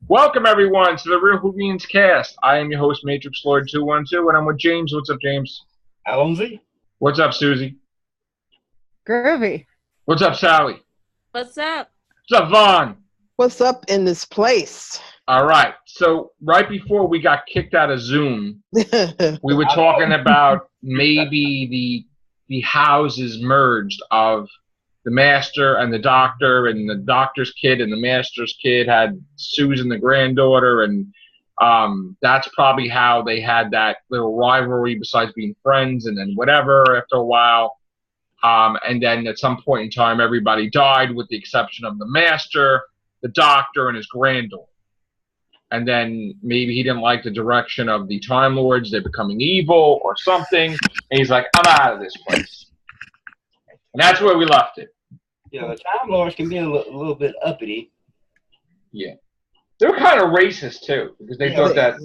Welcome everyone to the Real Whovians cast. I am your host, Matrix Lord 212, and I'm with James. What's up, James? Alonzi. What's up, Suzy? Groovy. What's up, Sally? What's up? What's up, Vaughn? What's up in this place? All right. So right before we got kicked out of Zoom, we were talking about maybe the houses merged of the master and the doctor's kid and the master's kid had Susan, the granddaughter, and that's probably how they had that little rivalry besides being friends and then whatever after a while. And then at some point in time, everybody died with the exception of the master, the doctor, and his granddaughter. And then maybe he didn't like the direction of the Time Lords. They're becoming evil or something. And he's like, I'm out of this place. And that's where we left it. Yeah, the Time Lords can be a little bit uppity. Yeah. They were kind of racist, too, because they thought that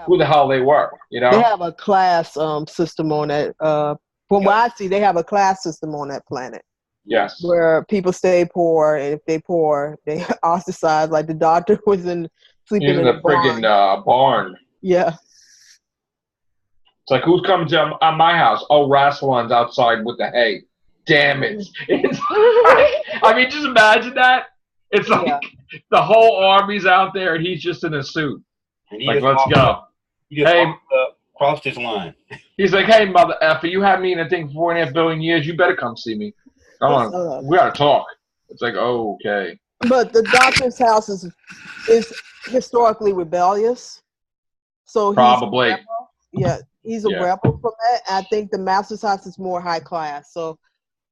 who the hell they were, you know? They have a class system on that. From what I see, they have a class system on that planet. Yes. Where people stay poor, and if they poor, they ostracized. Like the doctor was sleeping in the friggin' barn. Yeah. It's like, who's coming to my house? Oh, Rassilon's outside with the hay. Damn it. It's like, I mean, just imagine that. It's like the whole army's out there and he's just in a suit. Like, let's go. He just crossed his line. He's like, hey, mother effer, you had me in a thing for 4.5 billion years. You better come see me. Come on. We got to talk. It's like, oh, okay. But the doctor's house is historically rebellious. So probably. He's a rebel from that. I think the master's house is more high class. So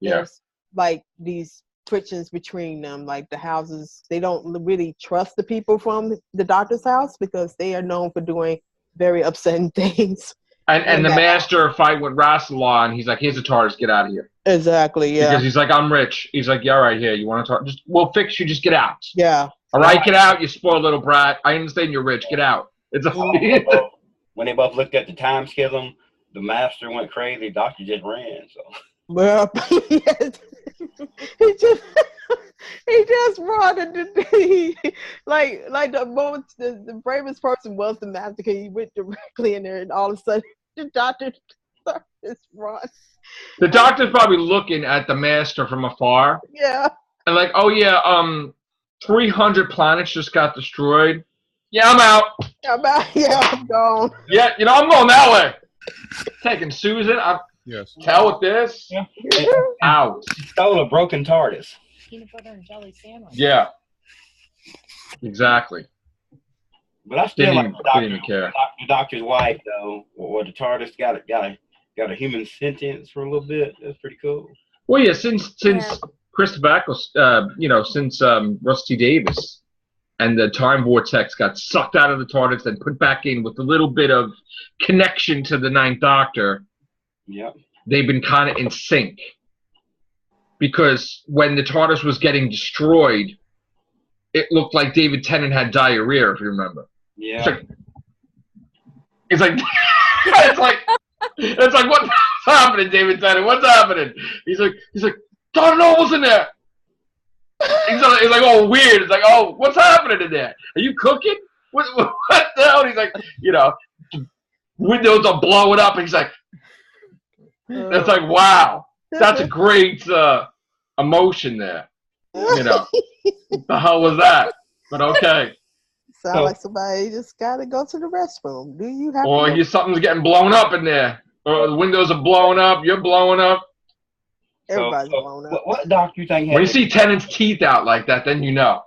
there's like these frictions between them. Like the houses, they don't really trust the people from the doctor's house because they are known for doing very upsetting things. And the master fight with Rassilon, he's like, here's a TARDIS, get out of here. Exactly, yeah. Because he's like, I'm rich. He's like, yeah, all right, here, you want to talk? We'll fix you, just get out. Yeah. All right, get out, you spoiled little brat. I understand you're rich, get out. It's when they both looked at the time schism, the master went crazy, the doctor just ran, so. Well, he just brought it. Like the moment the bravest person was the master. He went directly in there, and all of a sudden the doctor started this run. The doctor's probably looking at the master from afar. Yeah. And like, oh yeah, 300 planets just got destroyed. Yeah, I'm out. I'm gone. Yeah, I'm going that way. Taking Susan. Hell with this. Yeah. Out. Stole a broken TARDIS. Peanut butter and jelly sandwich. Yeah. Exactly. But I still didn't even care. The doctor's wife, though, or the TARDIS got a human sentence for a little bit. That's pretty cool. Well, yeah, since Christopher Eccles, since Rusty Davis and the time vortex got sucked out of the TARDIS and put back in with a little bit of connection to the Ninth Doctor. Yep. They've been kind of in sync. Because when the TARDIS was getting destroyed, it looked like David Tennant had diarrhea, if you remember. Yeah. It's like what's happening, David Tennant? What's happening? He's like, Don Noble's in there. He's like, oh, weird. It's like, oh, what's happening in there? Are you cooking? What the hell? And he's like, windows are blowing up. And he's like, it's like, wow. That's a great emotion there. What the hell was that? But okay. Sound like somebody just got to go to the restroom. Do you have or something's getting blown up in there. Or the windows are blowing up. You're blowing up. Everybody's blown up. What doctor you think? When you see Tennant's teeth out like that, then you know.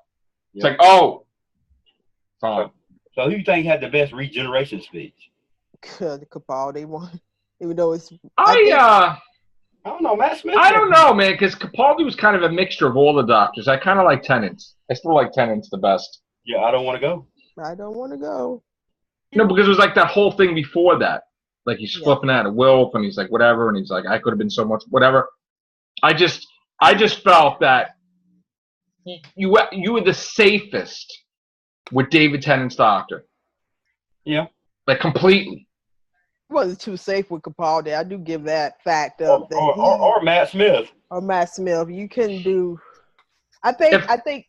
It's like, oh. So who you think had the best regeneration speech? The Capaldi one. Even though it's... I don't know, Matt Smith. I don't know, man, because Capaldi was kind of a mixture of all the doctors. I kind of like Tennant's. I still like Tennant's the best. Yeah, I don't want to go. I don't want to go. No, because it was like that whole thing before that. Like he's flipping out at Wilf, and he's like, whatever, and he's like, I could have been so much, whatever. I just felt that you were the safest with David Tennant's doctor. Yeah. Like completely. Wasn't too safe with Capaldi. I do give that fact of that. Or Matt Smith. Or Matt Smith. You couldn't do. I think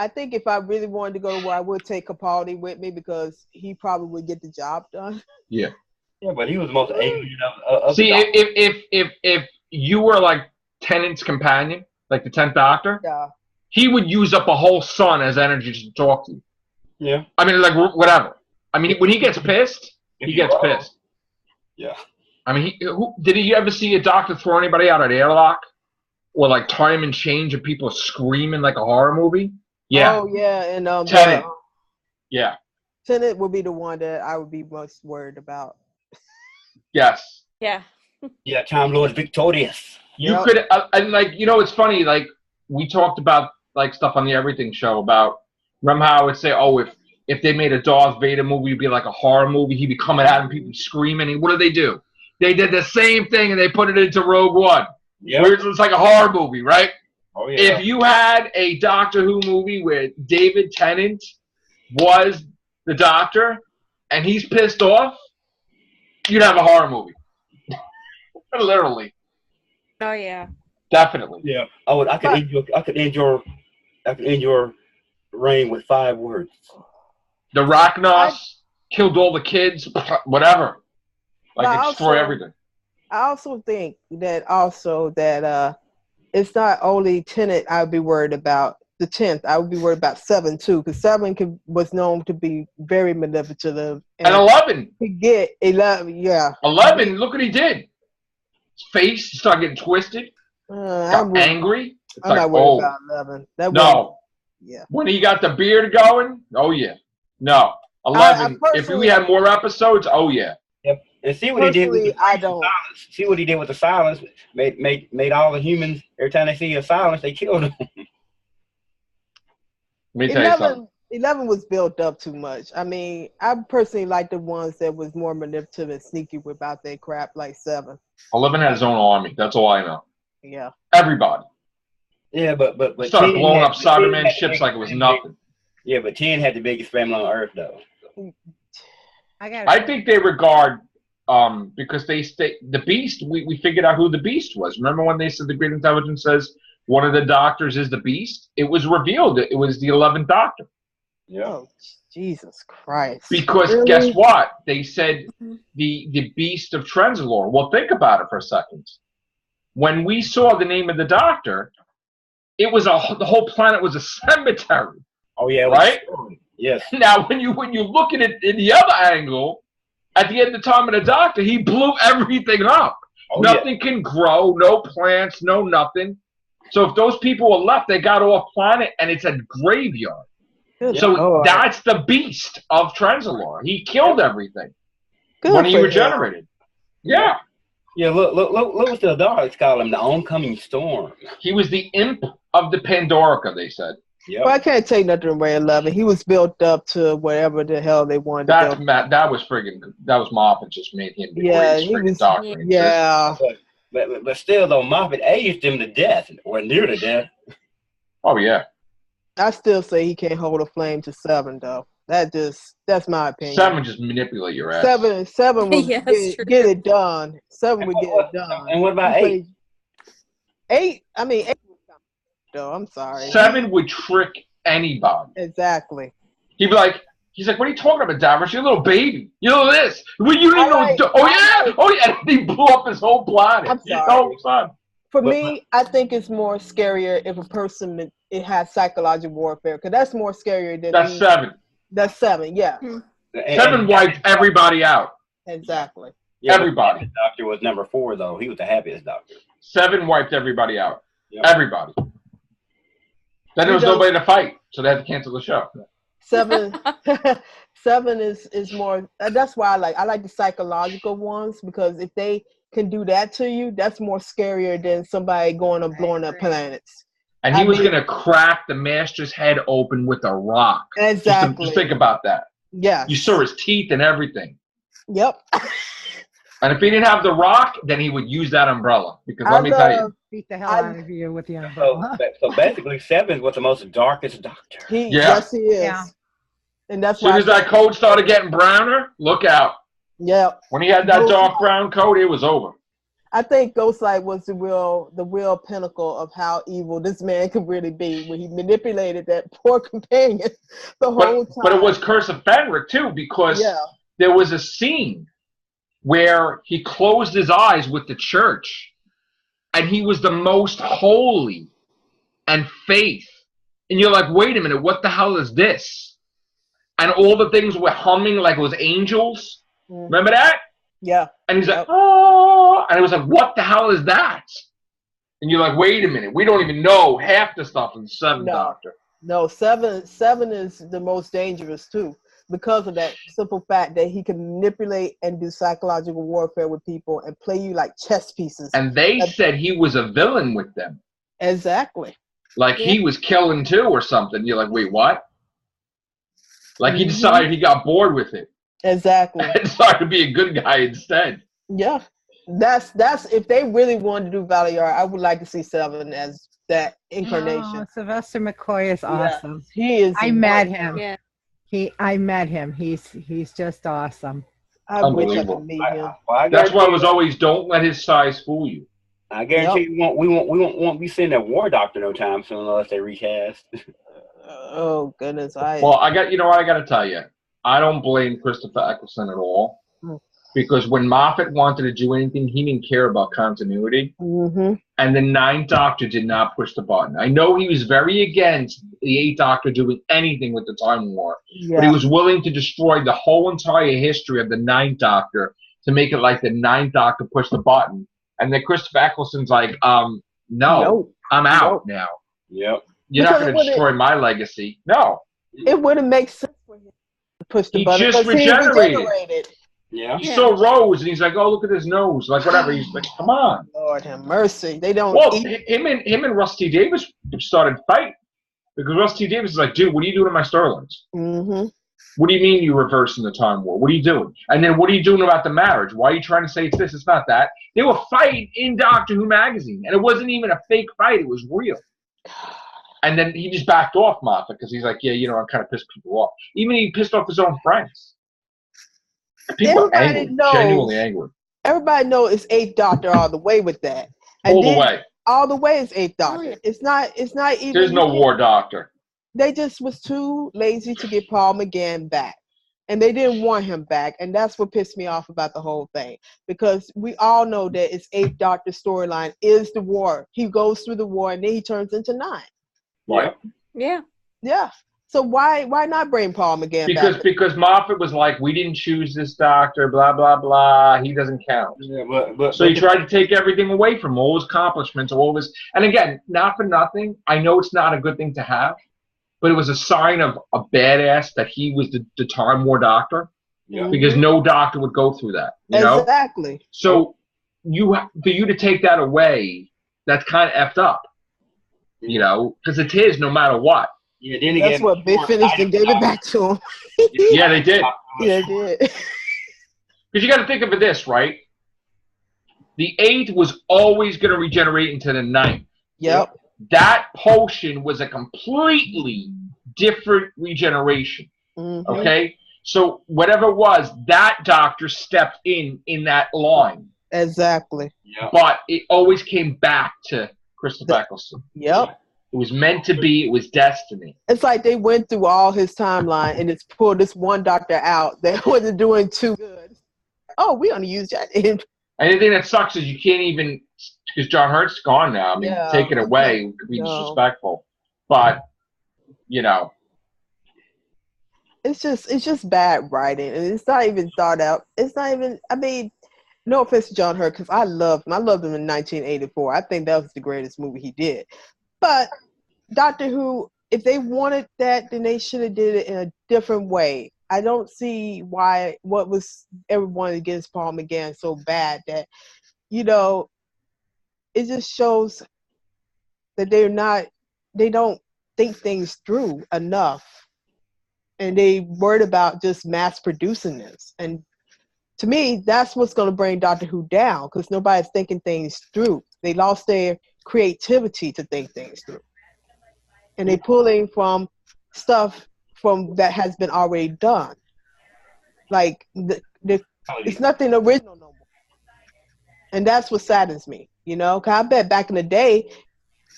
I think if I really wanted to go to war, I would take Capaldi with me because he probably would get the job done. Yeah. Yeah, but he was the most alien of See, the if you were like Tennant's companion, like the 10th Doctor, Yeah. he would use up a whole sun as energy to talk to you. Yeah. I mean, like whatever. I mean, when he gets pissed, he gets pissed. Yeah. I mean, did you ever see a doctor throw anybody out an airlock? Or like time and change and people screaming like a horror movie? Yeah. Oh, yeah. And Tenet. Yeah. Tenet would be the one that I would be most worried about. Yes. Yeah. Yeah, Time Lord victorious. You could, and like, you know, it's funny, like, we talked about like stuff on the Everything Show about, remember how I would say, oh, if they made a Darth Vader movie, it'd be like a horror movie, he'd be coming out and people screaming, and what do? They did the same thing and they put it into Rogue One. Yeah. Where it's like a horror movie, right? Oh, yeah. If you had a Doctor Who movie where David Tennant was the Doctor and he's pissed off, you'd have a horror movie. Literally. Oh yeah. Definitely. Yeah. I could end your reign with 5 words. The Rachnos killed all the kids, whatever. Like destroy everything. I also think that it's not only Tenet I would be worried about, the 10th, I would be worried about 7 too, because 7 was known to be very manipulative. And 11. To get 11, yeah. 11, look what he did. His face started getting twisted. Got angry. It's I'm like, not worried about 11. No. Yeah. When he got the beard going, oh yeah. No. 11. If we had more episodes, oh yeah. Yep. And see what he did with the silence. See what he did with the silence. Made all the humans, every time they see a silence, they killed him. Let me tell you something. 11 was built up too much. I mean, I personally like the ones that was more manipulative and sneaky about their crap, like 7. 11 had his own army. That's all I know. Yeah. Everybody. Yeah, but started blowing up Cyberman ships like it was nothing. Yeah, but 10 had the biggest family on Earth, though. I think they regard because the Beast. We figured out who the Beast was. Remember when they said the Great Intelligence says one of the Doctors is the Beast? It was revealed that it was the 11th Doctor. Yeah. Oh, Jesus Christ. Because guess what? They said the Beast of Trenzalore. Well, think about it for a second. When we saw the name of the Doctor, it was the whole planet was a cemetery. Oh yeah, right. Yes. Now, when you look at it in the other angle, at the end of the time of the Doctor, he blew everything up. Oh, nothing can grow, no plants, no nothing. So if those people were left, they got off planet, and it's a graveyard. Good So Lord. that's the Beast of Trenzalore. He killed everything Good when he for regenerated. him. Yeah. Yeah, look what the Daleks call him, the oncoming storm. He was the imp of the Pandorica, they said. Yep. Well, I can't take nothing away 11. He was built up to whatever the hell they wanted to build. That was Moffat just made him the greatest he friggin' was, Doctor. yeah. But still, though, Moffat aged him to death, or near to death. Oh, yeah. I still say he can't hold a flame to 7, though. That's my opinion. 7 just manipulate your ass. 7 would Yes, get it done. 7 would get it done. And what about 8? 8 was though. I'm sorry. 7 would trick anybody. Exactly. He's like, what are you talking about, Davros? You're a little baby. You know this. Well, you didn't know. Oh yeah. And he blew up his whole planet. I'm sorry. Son. For me, I think it's more scarier if a person has psychological warfare, because that's more scarier than. That's 7. That's 7. Yeah. 7 wiped everybody out. Exactly. Yeah, everybody. The Doctor was number 4, though. He was the happiest Doctor. 7 wiped everybody out. Yep. Everybody. Then there was nobody to fight, so they had to cancel the show. 7 is more. That's why I like the psychological ones, because if they can do that to you, that's more scarier than somebody going and blowing up planets. And he was going to crack the Master's head open with a rock. Exactly. Just think about that. Yeah. You saw his teeth and everything. Yep. And if he didn't have the rock, then he would use that umbrella. Because let me tell you. Beat the hell out of you with the umbrella. So basically, 7 was the most darkest Doctor. Yes, he is. Yeah. And that's as soon as that coat started getting browner, look out. Yep. When he had that dark brown coat, it was over. I think Ghostlight was the real pinnacle of how evil this man could really be when he manipulated that poor companion the whole time. But it was Curse of Fenric too, because there was a scene where he closed his eyes with the church, and he was the most holy and faith. And you're like, wait a minute, what the hell is this? And all the things were humming like it was angels. Remember that? Yeah. And he's like, oh, and it was like, what the hell is that? And you're like, wait a minute, we don't even know half the stuff in the Seventh Doctor. No, seven is the most dangerous too, because of that simple fact that he can manipulate and do psychological warfare with people and play you like chess pieces. And they said he was a villain with them. Exactly. Like he was killing too or something. You're like, wait, what? Like he decided he got bored with it. Exactly. And decided to be a good guy instead. Yeah. That's if they really wanted to do Valiar, I would like to see Seven as that incarnation. Oh, Sylvester McCoy is awesome. Yeah, he is. I met him. Yeah. I met him. He's just awesome. I wish I could meet him. That's why I was always, don't let his size fool you. I guarantee we won't be seeing that War Doctor no time soon unless they recast. Oh goodness, Well, I got to tell you, I don't blame Christopher Eccleston at all, because when Moffat wanted to do anything, he didn't care about continuity, and the Ninth Doctor did not push the button. I know he was very against the Eighth Doctor doing anything with the Time War, but he was willing to destroy the whole entire history of the Ninth Doctor to make it like the Ninth Doctor pushed the button. And then Christopher Eccleston's like, no, I'm out now. Yep. You're not going to destroy my legacy. No. It wouldn't make sense for him to push the button. He just regenerated. Yeah. He saw Rose, and he's like, oh, look at his nose. Like, whatever. He's like, come on. Lord have mercy. They don't him and Rusty Davis started fighting. Because Rusty Davis is like, dude, what are you doing to my Starlings? What do you mean you're reversing the Time War? What are you doing? And then what are you doing about the marriage? Why are you trying to say it's this? It's not that. They were fighting in Doctor Who magazine. And it wasn't even a fake fight. It was real. And then he just backed off Moffat because he's like, yeah, I'm kind of pissed people off. Even he pissed off his own friends. People are angry, genuinely angry. Everybody knows it's Eighth Doctor all the way with that. And all the way. All the way is Eighth Doctor. It's not even. There's no War Doctor. They just was too lazy to get Paul McGann back. And they didn't want him back. And that's what pissed me off about the whole thing. Because we all know that it's Eighth Doctor storyline is the war. He goes through the war and then he turns into 9. Right. Yeah. Yeah. So why not bring Paul McGann back? Because Moffat was like, we didn't choose this doctor, blah, blah, blah. He doesn't count. Yeah, but so he tried to take everything away from him, all his accomplishments, all his... And again, not for nothing, I know it's not a good thing to have, but it was a sign of a badass that he was the Time War Doctor. Yeah. Because no doctor would go through that. You know? Exactly. So for you to take that away, that's kind of effed up. Because it's his no matter what. Yeah, then that's what they finished and gave it back to him. Yeah, they did. Yeah, they did. Because you got to think of it this, right? The 8th was always going to regenerate into the 9th. Yep. That potion was a completely different regeneration. Okay? So whatever it was, that doctor stepped in that line. Exactly. Yep. But it always came back to Christopher Eccleston. Yep. It was meant to be. It was destiny. It's like they went through all his timeline and just pulled this one doctor out that wasn't doing too good. Oh, we're going to use that. And the thing that sucks is you can't even, because John Hurt's gone now. I mean, take it away would be disrespectful. But, It's just bad writing. And it's not even thought out. It's not even, no offense to John Hurt, because I loved him. I loved him in 1984. I think that was the greatest movie he did. But Doctor Who, if they wanted that, then they should have did it in a different way. I don't see what was everyone against Paul McGann so bad that, it just shows that they don't think things through enough. And they worried about just mass producing this. And to me, that's what's going to bring Doctor Who down, because nobody's thinking things through. They lost their creativity to think things through, and they're pulling from stuff that has been already done. Like it's nothing original no more. And that's what saddens me, you know, because I bet back in the day,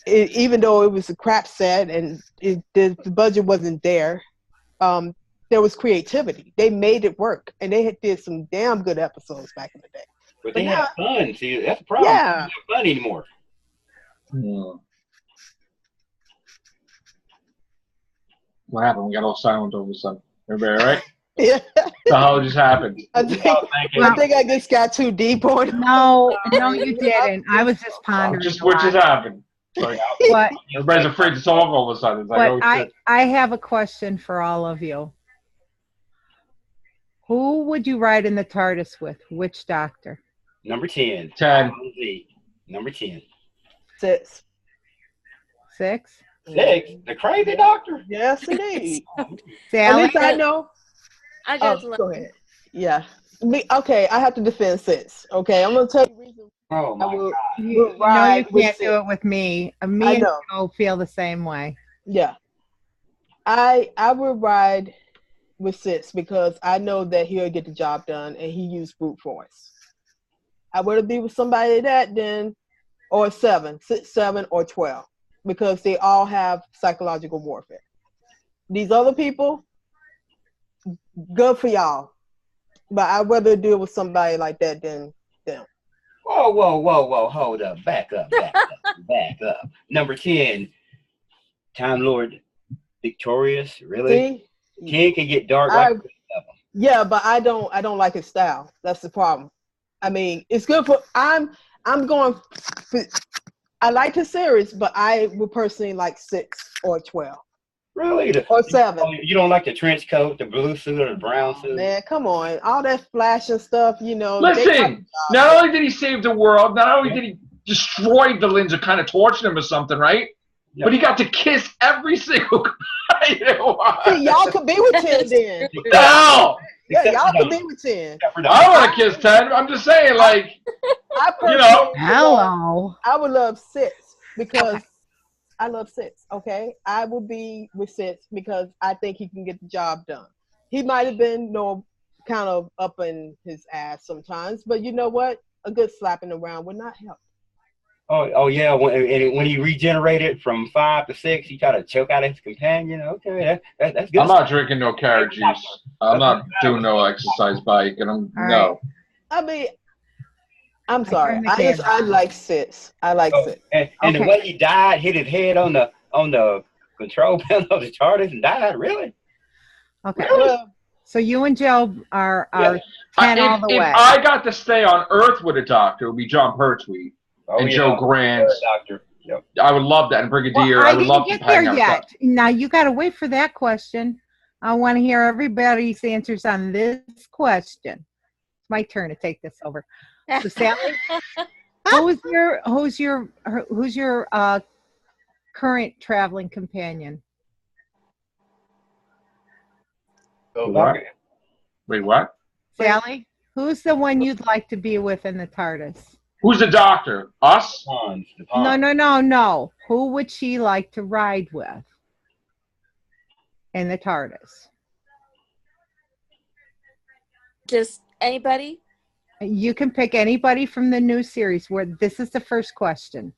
even though it was a crap set and the budget wasn't there, there was creativity. They made it work, and they did some damn good episodes back in the day. But they have fun. See, that's the problem. Yeah. They don't have fun anymore. Yeah. What happened? We got all silent over a sudden. Everybody all right? Yeah. The hell just happened? I think I just got too deep on it. No, you didn't. I was just pondering. What just happened? Like, But everybody's afraid to talk all of a sudden. It's like, oh, shit. I have a question for all of you. Who would you ride in the TARDIS with? Which doctor? Number 10. 10. Number 10. 6. 6? 6? The crazy doctor? Yes, indeed. Sally? At least I know. I got Go ahead. Yeah. Okay, I have to defend 6. Okay, I'm going to tell you the reason. Oh, my God. You can't do it with me. Me and Joe feel the same way. Yeah. I would ride with 6 because I know that he'll get the job done and he used brute force. I would be with somebody that then, or 7, 6, 7, or 12, because they all have psychological warfare. These other people, good for y'all, but I'd rather deal with somebody like that than them. Whoa, hold up, back up. Number 10, Time Lord Victorious, really? See? 10 can get dark Yeah, but I don't like his style. That's the problem. I mean, it's good for I'm going for, I like the series, but I would personally like 6 or 12. Really? Or 7. You don't like the trench coat, the blue suit, or the brown suit? Man, come on. All that flash and stuff, you know. Listen, not only did he save the world, not only did he destroy the Linds or kind of torture him or something, right? Yep. But he got to kiss every single guy. See, y'all could be with 10 then. No! Yeah, y'all could be with 10. I don't want to kiss 10. I'm just saying, like, you know. Hello. I would love 6 because I love 6, okay? I would be with 6 because I think he can get the job done. He might have been, kind of up in his ass sometimes, but you know what? A good slapping around would not help. Oh yeah. When he regenerated from 5 to 6, he tried to choke out his companion. Okay, that's good. I'm not drinking no carrot juice. I'm not doing no exercise bike, and no. I mean, I'm sorry. I like 6. I like 6. And the way he died, hit his head on the control panel of the TARDIS and died. Really? Okay. Really? So you and Joe are 10 all the way. If I got to stay on Earth with a doctor, it would be John Pertwee and Joe Grant. Doctor. Yep. I would love that. And Brigadier, Well, I would love to hang out. Yet. Now you got to wait for that question. I want to hear everybody's answers on this question. It's my turn to take this over. So Sally, who's your current traveling companion? What? Wait, what? Sally, who's the one you'd like to be with in the TARDIS? Who's the doctor? Us? No. Who would she like to ride with in the TARDIS? Just anybody? You can pick anybody from the new series. Where this is the first question.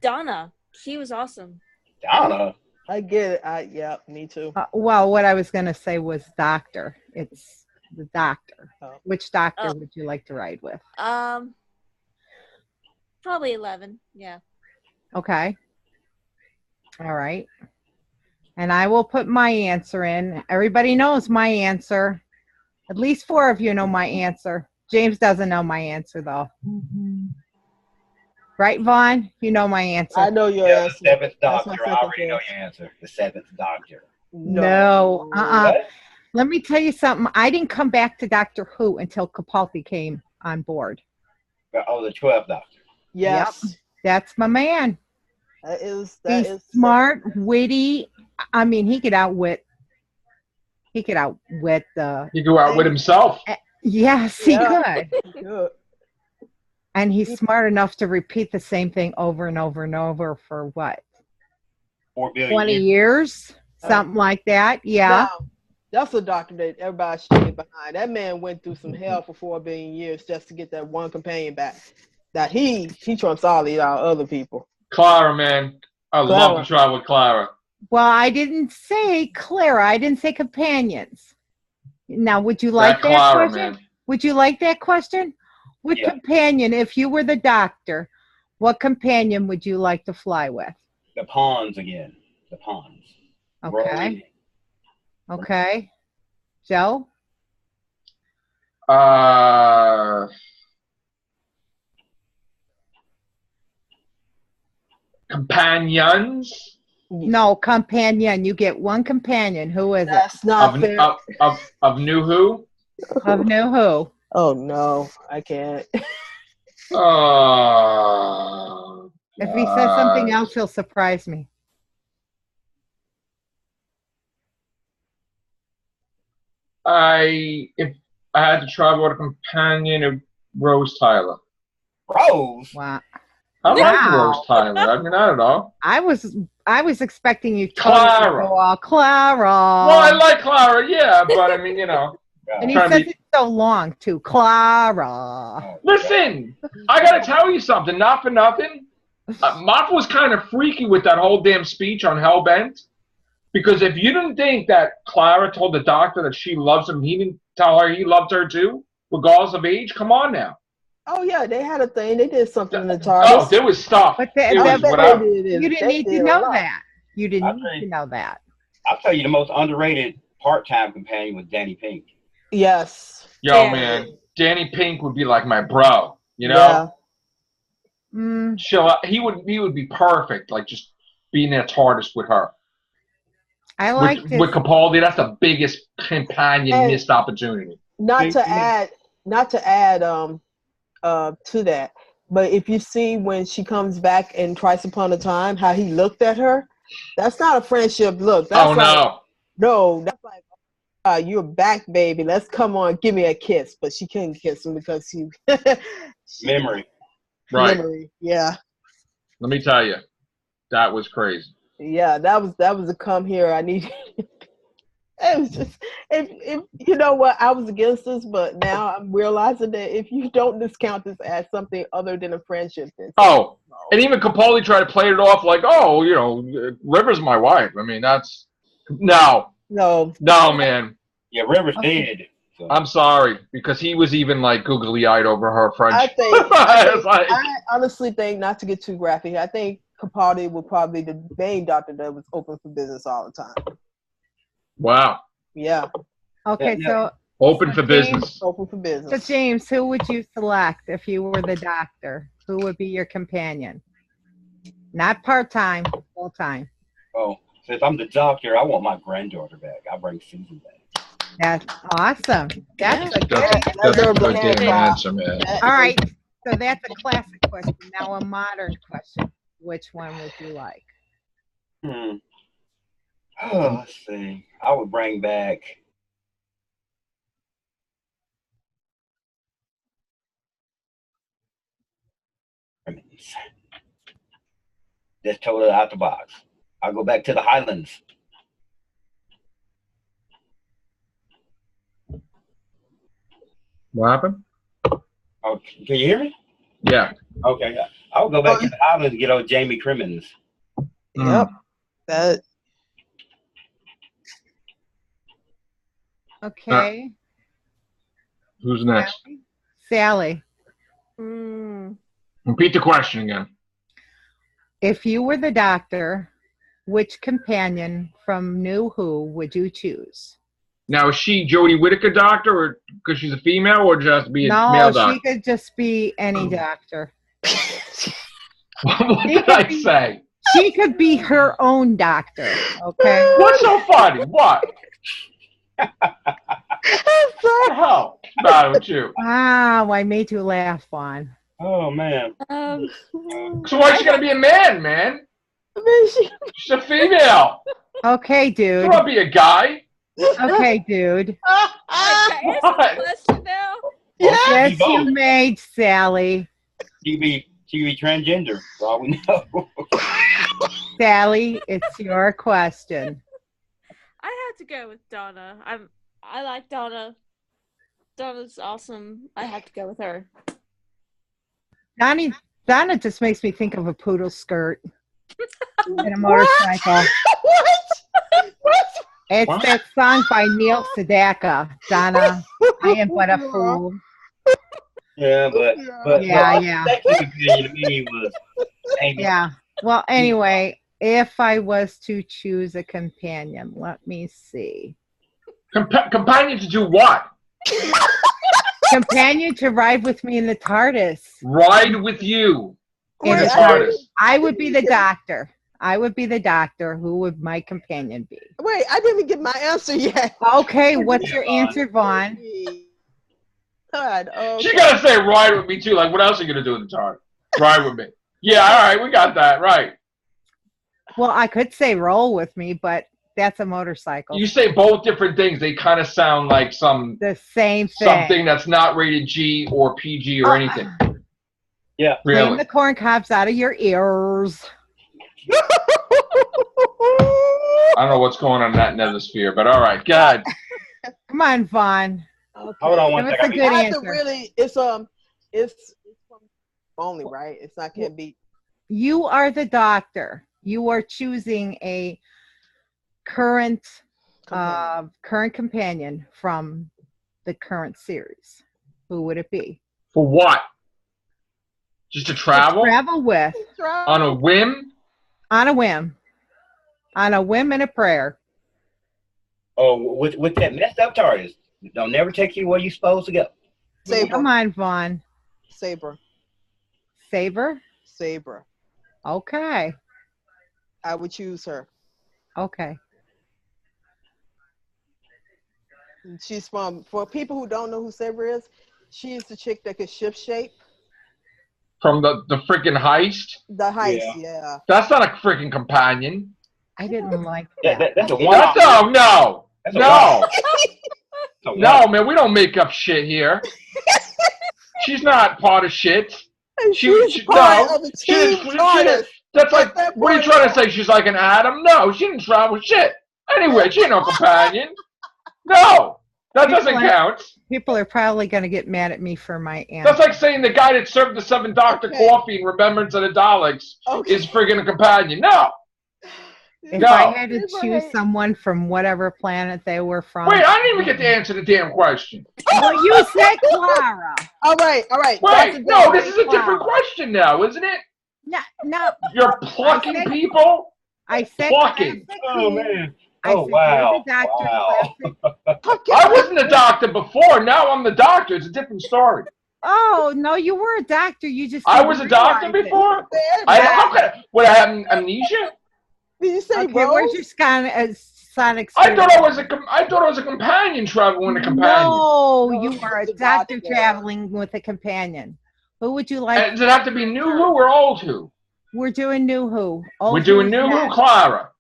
Donna. She was awesome. Donna? I get it. Yeah, me too. Well, what I was going to say was doctor. It's the doctor. Oh. Which doctor would you like to ride with? Probably 11. Yeah. Okay. All right. And I will put my answer in. Everybody knows my answer. At least 4 of you know my answer. James doesn't know my answer, though. Mm-hmm. Right, Vaughn? You know my answer. I know your answer. The 7th Doctor. I already know your answer. The 7th Doctor. No. Let me tell you something. I didn't come back to Doctor Who until Capaldi came on board. Oh, the 12th Doctor. Yes. Yep. That's my man. He's smart, witty. I mean, he could outwit the... He could outwit himself. Yes, he could. Good. And he's smart enough to repeat the same thing over and over and over for what? 4 billion 20 years? Something like that. Yeah. That's a doctor that everybody should get behind. That man went through some hell for 4 billion years just to get that one companion back. That he trumps all these other people. Clara, man. I love to travel with Clara. Well, I didn't say Clara. I didn't say companions. Now, would you like that Clara, question? Man. Would you like that question? What companion, if you were the doctor, what companion would you like to fly with? The pawns again. The pawns. Okay. Okay. Joe? Companions? No, companion. You get one companion. Who is That's not fair. Of New Who? Of New Who? Oh, no. I can't. If he says something else, he'll surprise me. If I had to travel with a companion of Rose Tyler. Rose? Wow. I like Rose Tyler. I mean, I don't know. I was expecting you to Clara. go all Clara. Well, I like Clara, yeah, but I mean, you know. And he says it so long too. Clara. Listen, I gotta tell you something. Not for nothing. Moff was kind of freaky with that whole damn speech on Hellbent. Because if you didn't think that Clara told the doctor that she loves him, he didn't tell her he loved her too, regardless of age. Come on now. Oh yeah, they had a thing. They did something in the TARDIS. Oh, there was stuff. But you didn't need to know that. You didn't need to know that. I'll tell you, the most underrated part-time companion was Danny Pink. Yes. Yo, man, Danny Pink would be like my bro. You know. Yeah. He would be perfect. Like just being in a TARDIS with her. I like with Capaldi. That's the biggest companion missed opportunity. Not to add to that, but if you see when she comes back in Twice Upon a Time, how he looked at her, that's not a friendship look. That's that's like, you're back, baby. Let's come on, give me a kiss. But she couldn't kiss him because she memory. Right. Memory, yeah. Let me tell you, that was crazy. Yeah, that was a come here. I need. It was just, if you know what, I was against this, but now I'm realizing that if you don't discount this as something other than a friendship, then and even Capaldi tried to play it off like, oh, you know, River's my wife. I mean, that's no, man. Yeah, River's dead. So. I'm sorry, because he was even like googly-eyed over her French. I honestly think, not to get too graphic, I think Capaldi will probably be the main doctor that was open for business all the time. Wow. Yeah. Okay, so open for business. Open for business. So James, who would you select if you were the doctor? Who would be your companion? Not part-time, full-time. Oh, since I'm the doctor, I want my granddaughter back. I'll bring Suzy back. That's awesome. That's a good answer, man. All right, so that's a classic question. Now a modern question. Which one would you like? Oh, let's see. I would bring back just totally out the box. I'll go back to the Highlands. What happened? Oh, can you hear me? Yeah. Okay. I'll go back to the Highlands and get old Jamie Crimmins. Yep. That. Okay. Who's next? Sally. Repeat the question again. If you were the doctor, which companion from New Who would you choose? Now, is she Jodie Whittaker doctor, or because she's a female, or just be a male doctor? No, she could just be any doctor. What did I say? She could be her own doctor. Okay. What's so funny? What? What the hell? What's the matter with you? Wow, I made you laugh, Juan. Oh man. So why she gotta be a man, man? I mean, she's a female. Okay, dude. She won't be a guy. Okay, dude. Can I ask a question now? Yes, you made, Sally. She could be transgender, for all we know. Sally, it's your question. I to go with Donna. I like Donna. Donna's awesome. I have to go with her. Donna just makes me think of a poodle skirt and a motorcycle. What? It's What? that song by Neil Sedaka. Donna, I am but a fool. Yeah, but Yeah. second companion to me was Amy. Yeah. Well, anyway, if I was to choose a companion, let me see. Companion to do what? Companion to ride with me in the TARDIS. Ride with you in Wait, the TARDIS. I would be the doctor. I would be the doctor. Who would my companion be? Wait, I didn't get my answer yet. Okay, what's your answer, Vaughn? God, She gotta say ride with me too. Like, what else are you gonna do in the TARDIS? Ride with me. Yeah, all right, we got that right. Well, I could say roll with me, but that's a motorcycle. You say both different things. They kind of sound like The same thing. something that's not rated G or PG or anything. Yeah. Clean Really. the corn cobs out of your ears. I don't know what's going on in that nethersphere, but all right, God. Come on, Vaughn. Okay. Hold on one Give us second. a good I have to answer. really, it's only right. It's not can't be. You are the doctor. You are choosing a current companion from the current series. Who would it be? For what? Just to travel? To travel with On a whim? on a whim. On a whim and a prayer. Oh, with that messed up TARDIS, don't never take you where you're supposed to go. Saber. Come on, Vaughn. Saber. Saber? Saber. Okay. I would choose her. Okay. She's for people who don't know who Saber is, she is the chick that could shift shape. From the freaking heist? The heist, yeah. That's not a freaking companion. I didn't like that. That's a one-off. No. That's a No. one-off. No, man, we don't make up shit here. She's not part of shit. She's part of the team TARDIS. That's like, what are you trying to say? She's like an atom? No, she didn't travel shit. Anyway, she ain't no companion. No, that doesn't count. People are probably going to get mad at me for my answer. That's like saying the guy that served the Seventh Doctor coffee in Remembrance of the Daleks is friggin' a companion. No. If I had to choose someone from whatever planet they were from. Wait, I didn't even get to answer the damn question. Well, you said Clara. All right. Wait, no, this is a different question now, isn't it? No. You're plucking people? I said plucking. Oh, man. Oh, wow. I wasn't a doctor before. Now I'm the doctor. It's a different story. Oh, no, you were a doctor. You just I was a doctor before? Would I have amnesia? Did you say okay, where's your sonic I thought I was a companion traveling with a companion. No, you are a doctor traveling with a companion. Who would you like? Does it have to be new Who or old Who? We're doing new Who. We're doing new Who, Clara.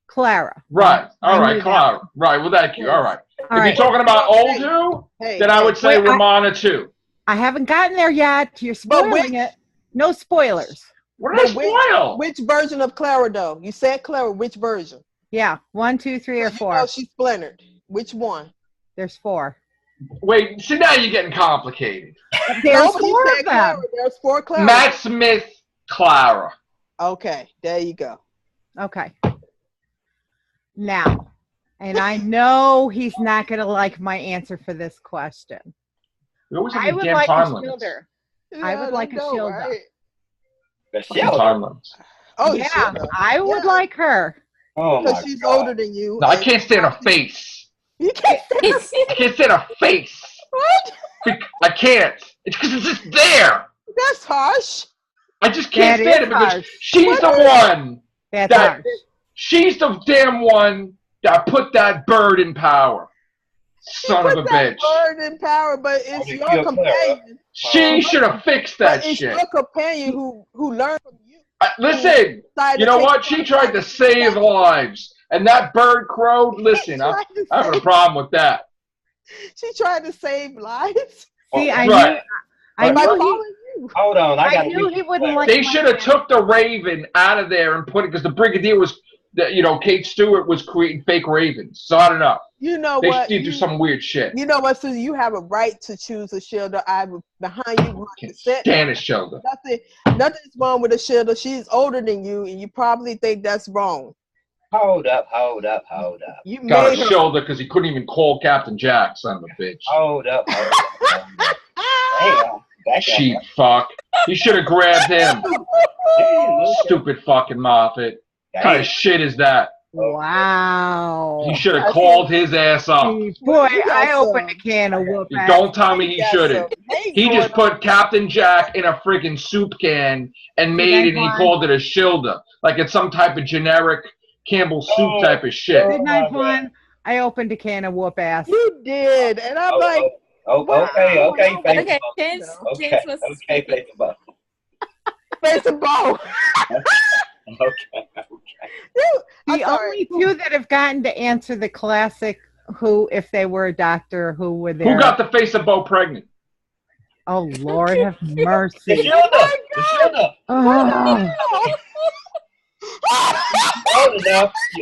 Clara. Right. All right, Clara. Right. Well, thank you. All right. If you're talking about old Who, then I would say Romana too. I haven't gotten there yet. You're spoiling it. No spoilers. What did I spoil? Which version of Clara, though? You said Clara. Which version? Yeah. 1, 2, 3, or 4. Oh, she's splintered. Which one? There's 4. Wait. See, now you're getting complicated. There's 4 of them. There's 4 Clara. Matt Smith, Clara. Okay. There you go. Okay. Now, and I know he's not going to like my answer for this question. I would like a Shielder. I would like a Shielder. Right? Oh yeah, I would like her. Oh my she's God. older than you. No, I can't stand her face. You can't stand I can't stand her face. What? I can't. It's because it's just there. That's harsh. I just can't stand it because she's the one. That's harsh. She's the damn one that put that bird in power. Son of a bitch. Bird in power, but it's your companion. She should have fixed that shit. It's your companion who learned from you. Listen, you know what? She tried to save lives. And that bird crowed. Listen, I'm having a problem with that. She tried to save lives. See, I knew Hold on, I knew he wouldn't like. They should have took the Raven out of there and put it because the Brigadier was Kate Stewart was creating fake ravens. So I don't know. You know they what? They do some weird shit. You know what, Suzy? You have a right to choose a Shilda. I'm behind you 100%. Stand a Shilda. Nothing's wrong with a Shilda. She's older than you, and you probably think that's wrong. Hold up. You got made a shoulder because he couldn't even call Captain Jack, son of a bitch. Hold up. Damn. Cheap fuck. You should have grabbed him. Stupid fucking Moffat. What kind of shit is that? Wow. You should have called his ass up. Boy, I opened a can of whoop ass. Don't tell me he shouldn't. He just put Captain Jack in a freaking soup can and made it, and he called it a Shilda. Like it's some type of generic Campbell's soup type of shit. Good night, Juan. I opened a can of whoop ass. You did, and I'm like, okay, James was Facebook. face and ball. Okay. The only two that have gotten to answer the classic who, if they were a doctor, who were there. Who got the face of Bo pregnant? Oh, Lord have mercy. The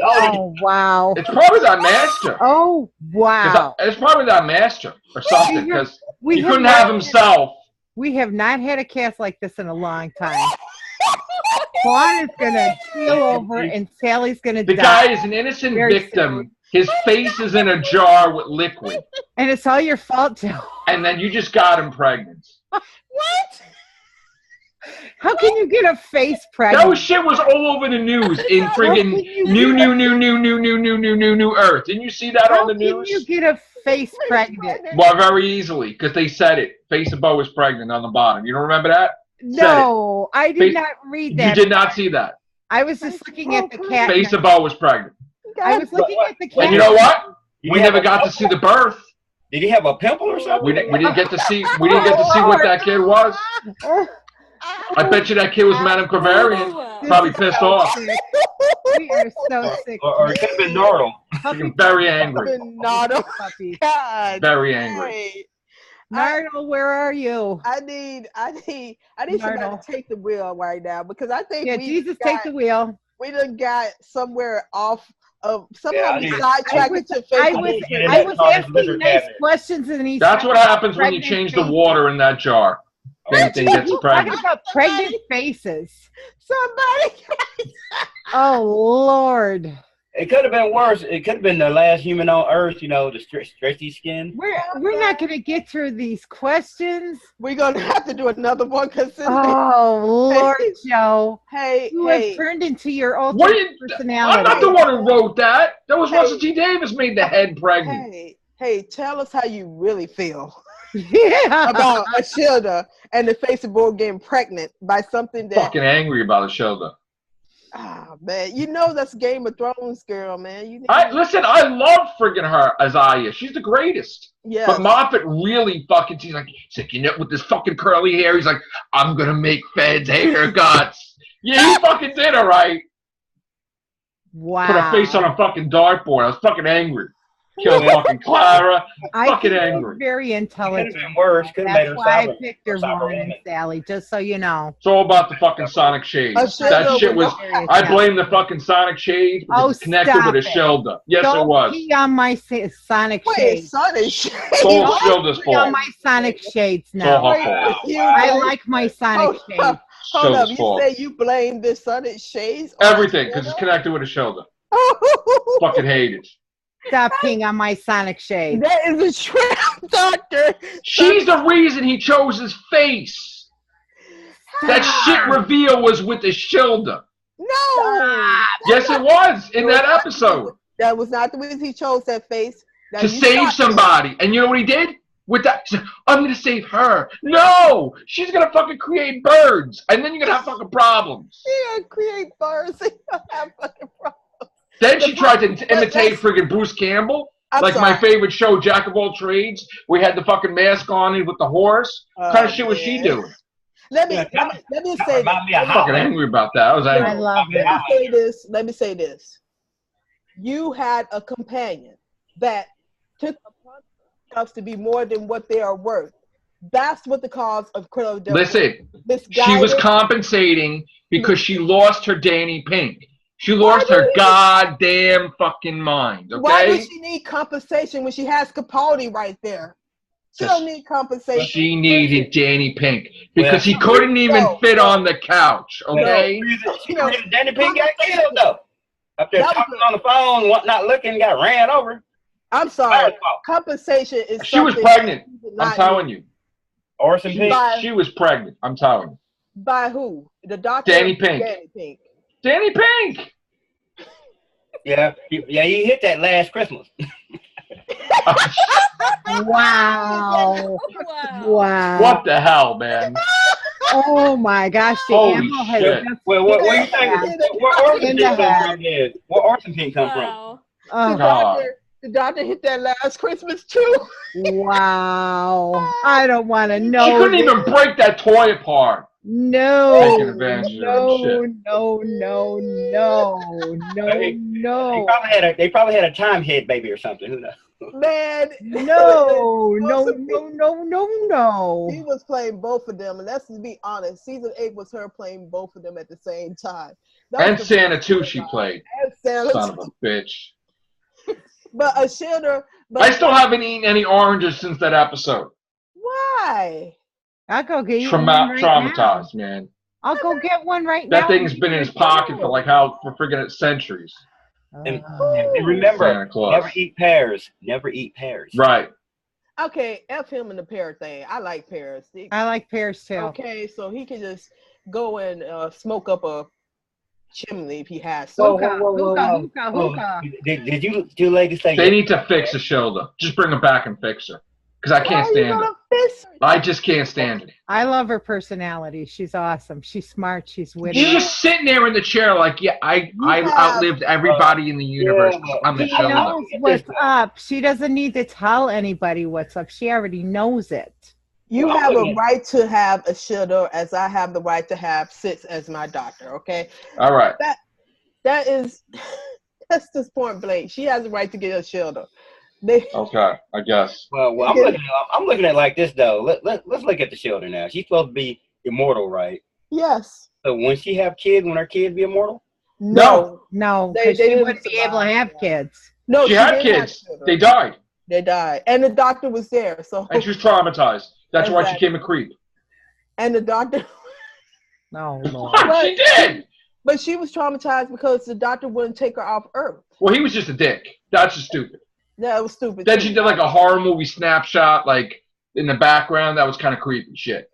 Oh, wow. It's probably that master. Oh, wow. It's probably that master or something because We he couldn't have himself. We have not had a cast like this in a long time. Juan is going to keel over and Sally's going to die. The guy is an innocent victim. His face is in a jar with liquid. And it's all your fault, Joe. And then you just got him pregnant. What? How can you get a face pregnant? That shit was all over the news in friggin' new Earth. Didn't you see that on the news? How can you get a face pregnant? Well, very easily, because they said it. Face of Bo was pregnant on the bottom. You don't remember that? No, I did not read that. You did not see that. I was just looking at the cat. Face of Bo was pregnant. I was looking at the cat. And you know what? We never got to see the birth. Did he have a pimple or something? We didn't get to see. We didn't get to see what that kid was. I bet you that kid was Madame Kavarian. Probably pissed off. We are so sick. Or it could have been Nardle. Very angry. God. Very angry. Hey, Nardle, where are you? I need somebody to take the wheel right now because I think Jesus, take the wheel. We done got somewhere off of somehow we sidetracked to Facebook. I was asking nice questions and he's That's what happens when you change the water in that jar. Anything gets pregnant. Talking about pregnant faces. Somebody. Oh Lord. It could have been worse. It could have been the last human on Earth, the stretchy skin. We're not going to get through these questions. We're going to have to do another one because oh Lord, Joe. You have turned into your ultimate personality. I'm not the one who wrote that. That was Russell T. Davis made the head pregnant. Hey, tell us how you really feel. Yeah. About a Shilda and the face of board getting pregnant by something that fucking angry about a Shilda. Ah man, that's Game of Thrones girl, man. Listen, I love friggin' her Isaiah. She's the greatest. Yeah. But Moffat really fucking he's like with this fucking curly hair, he's like, I'm gonna make feds haircuts. Yeah, he fucking did it right. Wow. Put her face on a fucking dartboard. I was fucking angry. Killed fucking Clara. Fucking angry. Very intelligent. Could have been worse. Could have made her That's why I picked her, Warren and Sally, just so you know. It's all about the fucking Sonic Shades. That shit was. I blame the fucking Sonic Shades because it's connected with a Shilda. Yes, Don't it was. pee on my Sonic Shades. Sonic Shades. It's all Shilda's fault. On my Sonic Shades now. I like my Sonic Shades. Hold up, you say you blame this Sonic Shades? Everything, because it's connected with a Shilda. Fucking hate it. Stop peeing on my Sonic Shades. That is a trap, doctor. She's the reason he chose his face. That shit reveal was with the Shilda. No. Yes, it was in that episode. That was not the reason he chose that face. To save somebody. And you know what he did? With that, I'm going to save her. No! She's going to fucking create birds. And then you're going to have fucking problems. She's going to create birds. You're going to have fucking problems. Then she tried to imitate friggin' Bruce Campbell. My favorite show, Jack of All Trades. We had the fucking mask on it with the horse. What kind of shit was she doing? Let me say this. I'm fucking angry about that. I was angry. I love it. Let me say this. You had a companion that took upon themselves to be more than what they are worth. That's what the cause of credibility. Listen, she was compensating because she lost her Danny Pink. She lost her goddamn fucking mind, okay? Why does she need compensation when she has Capaldi right there? She don't need compensation. She needed Danny Pink because he couldn't even fit on the couch, okay? Danny Pink got killed, though. Up there talking on the phone, not looking, got ran over. I'm sorry. Compensation is She was pregnant. I'm telling you. Orson Pink? She was pregnant. I'm telling you. By who? The doctor? Danny Pink. Danny Pink. Danny Pink. Yeah, he hit that last Christmas. Wow. Wow. What the hell, man? Oh my gosh, the Holy ammo has shit. just Well, what do you think? Where Orson Pink come from? Where Orson Pink come from? oh, The doctor hit that last Christmas too. wow. I don't want to know. She couldn't even break that toy apart. No. Taking advantage of her and shit. No. They probably had a time head baby or something. Who knows? Man. No. He was playing both of them, and let's be honest. Season 8 was her playing both of them at the same time. And Santa too, she played. And Santa. Son of a bitch. But a shielder. I still haven't eaten any oranges since that episode. Why? I'll go get one right traumatized, now. man. I'll go get one right now. That thing's been in his pocket for friggin' centuries. And remember, never eat pears. Never eat pears. Right. Okay, F him in the pear thing. I like pears. I like pears too. Okay, so he can just go and smoke up a chimney if he has to. Hookah. Did you two ladies say they need to fix Ashilda? Just bring her back and fix her. Because I can't stand it. I just can't stand it. I love her personality. She's awesome. She's smart. She's witty. She's just sitting there in the chair like, yeah, I outlived everybody in the universe. I'm She knows what's up. She doesn't need to tell anybody what's up. She already knows it. You have a right to have Ashilda as I have the right to have Sitz as my doctor, okay? All right. That's just point blank. She has the right to get Ashilda. Okay, I guess. Well, I'm looking at it like this though. Let's look at the Shielder now. She's supposed to be immortal, right? Yes. So when she have kids, when her kids be immortal? No, because she wouldn't be able to have kids. No, she had kids. They died. They died, and the doctor was there. So and she was traumatized. That's why she became a creep. And the doctor. No, she did. But she was traumatized because the doctor wouldn't take her off Earth. Well, he was just a dick. That's just stupid. Yeah, it was stupid. Then she did like a horror movie snapshot, like in the background. That was kind of creepy shit.